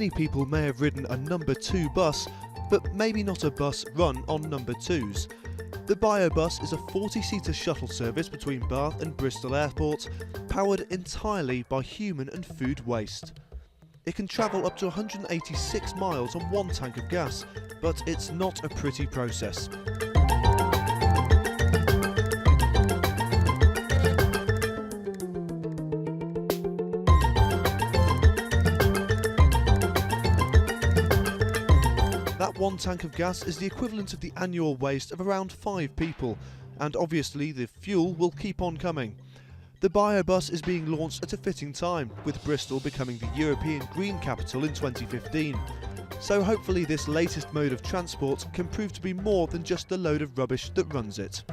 Many people may have ridden a number 2 bus, but maybe not a bus run on number 2s. The BioBus is a 40-seater shuttle service between Bath and Bristol airports, powered entirely by human and food waste. It can travel up to 186 miles on 1 tank of gas, but it's not a pretty process. That 1 tank of gas is the equivalent of the annual waste of around 5 people, and obviously the fuel will keep on coming. The BioBus is being launched at a fitting time, with Bristol becoming the European Green Capital in 2015. So hopefully this latest mode of transport can prove to be more than just the load of rubbish that runs it.